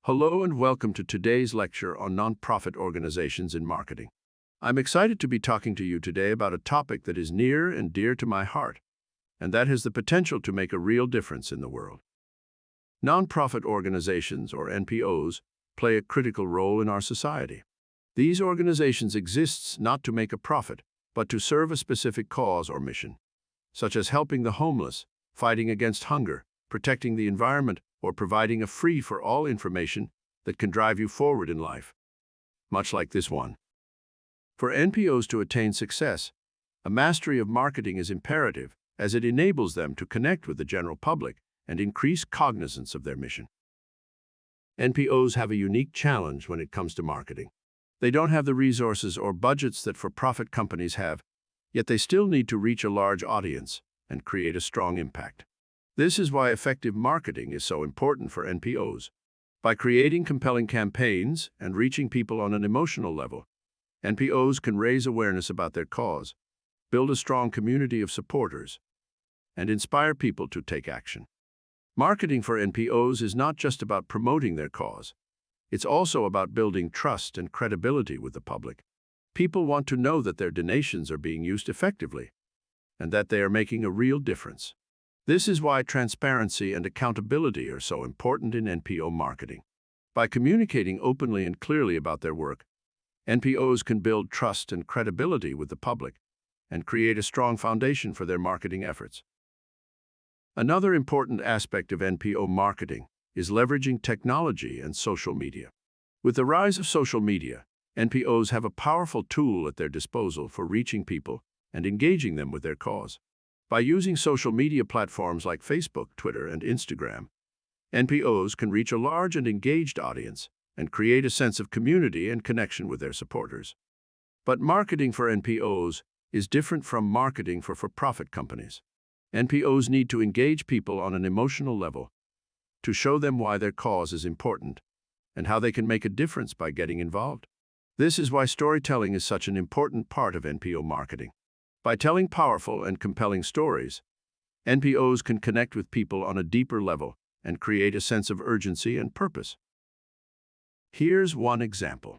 Hello and welcome to today's lecture on nonprofit organizations in marketing. I'm excited to be talking to you today about a topic that is near and dear to my heart, and that has the potential to make a real difference in the world. Nonprofit organizations, or NPOs, play a critical role in our society. These organizations exist not to make a profit, but to serve a specific cause or mission, such as helping the homeless, fighting against hunger, protecting the environment, or providing a free-for-all information that can drive you forward in life, much like this one. For NPOs to attain success, a mastery of marketing is imperative, as it enables them to connect with the general public and increase cognizance of their mission. NPOs have a unique challenge when it comes to marketing. They don't have the resources or budgets that for-profit companies have, yet they still need to reach a large audience and create a strong impact. This is why effective marketing is so important for NPOs. By creating compelling campaigns and reaching people on an emotional level, NPOs can raise awareness about their cause, build a strong community of supporters, and inspire people to take action. Marketing for NPOs is not just about promoting their cause. It's also about building trust and credibility with the public. People want to know that their donations are being used effectively and that they are making a real difference. This is why transparency and accountability are so important in NPO marketing. By communicating openly and clearly about their work, NPOs can build trust and credibility with the public and create a strong foundation for their marketing efforts. Another important aspect of NPO marketing is leveraging technology and social media. With the rise of social media, NPOs have a powerful tool at their disposal for reaching people and engaging them with their cause. By using social media platforms like Facebook, Twitter, and Instagram, NPOs can reach a large and engaged audience and create a sense of community and connection with their supporters. But marketing for NPOs is different from marketing for for-profit companies. NPOs need to engage people on an emotional level to show them why their cause is important and how they can make a difference by getting involved. This is why storytelling is such an important part of NPO marketing. By telling powerful and compelling stories, NPOs can connect with people on a deeper level and create a sense of urgency and purpose. Here's one example.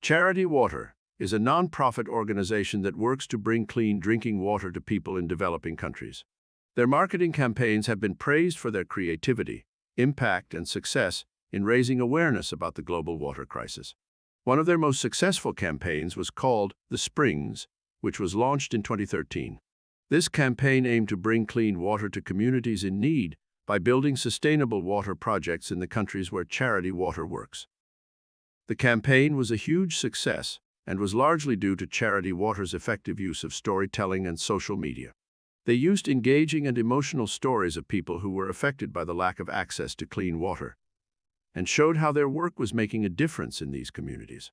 Charity Water is a nonprofit organization that works to bring clean drinking water to people in developing countries. Their marketing campaigns have been praised for their creativity, impact, and success in raising awareness about the global water crisis. One of their most successful campaigns was called The Springs, which was launched in 2013. This campaign aimed to bring clean water to communities in need by building sustainable water projects in the countries where Charity Water works. The campaign was a huge success and was largely due to Charity Water's effective use of storytelling and social media. They used engaging and emotional stories of people who were affected by the lack of access to clean water and showed how their work was making a difference in these communities.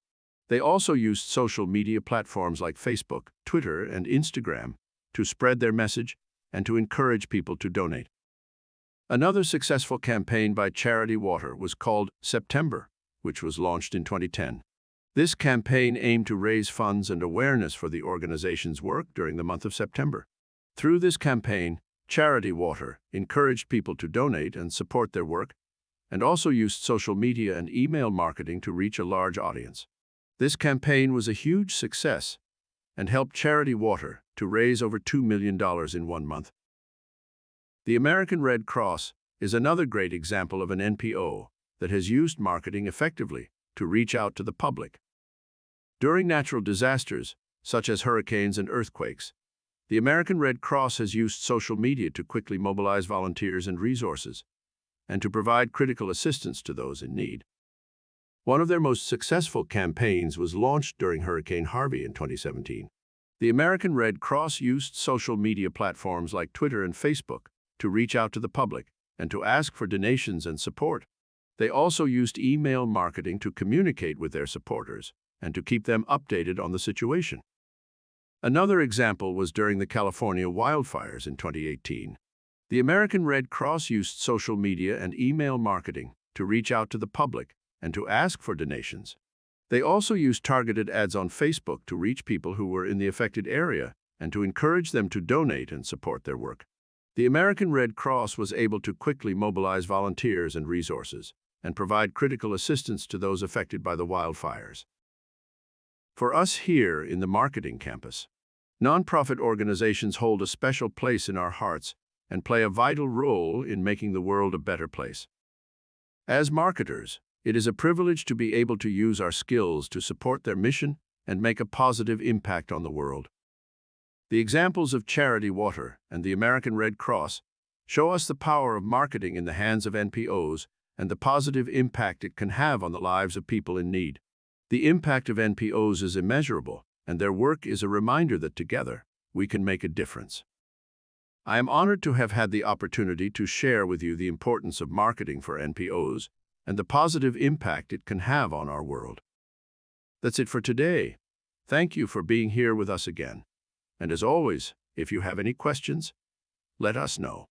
They also used social media platforms like Facebook, Twitter, and Instagram to spread their message and to encourage people to donate. Another successful campaign by Charity Water was called September, which was launched in 2010. This campaign aimed to raise funds and awareness for the organization's work during the month of September. Through this campaign, Charity Water encouraged people to donate and support their work, and also used social media and email marketing to reach a large audience. This campaign was a huge success and helped Charity Water to raise over $2 million in 1 month. The American Red Cross is another great example of an NPO that has used marketing effectively to reach out to the public. During natural disasters, such as hurricanes and earthquakes, the American Red Cross has used social media to quickly mobilize volunteers and resources, and to provide critical assistance to those in need. One of their most successful campaigns was launched during Hurricane Harvey in 2017. The American Red Cross used social media platforms like Twitter and Facebook to reach out to the public and to ask for donations and support. They also used email marketing to communicate with their supporters and to keep them updated on the situation. Another example was during the California wildfires in 2018. The American Red Cross used social media and email marketing to reach out to the public and to ask for donations. They also used targeted ads on Facebook to reach people who were in the affected area and to encourage them to donate and support their work. The American Red Cross was able to quickly mobilize volunteers and resources, and provide critical assistance to those affected by the wildfires. For us here in the marketing campus, nonprofit organizations hold a special place in our hearts and play a vital role in making the world a better place. As marketers, it is a privilege to be able to use our skills to support their mission and make a positive impact on the world. The examples of Charity Water and the American Red Cross show us the power of marketing in the hands of NPOs and the positive impact it can have on the lives of people in need. The impact of NPOs is immeasurable, and their work is a reminder that together we can make a difference. I am honored to have had the opportunity to share with you the importance of marketing for NPOs and the positive impact it can have on our world. That's it for today. Thank you for being here with us again. And as always, if you have any questions, let us know.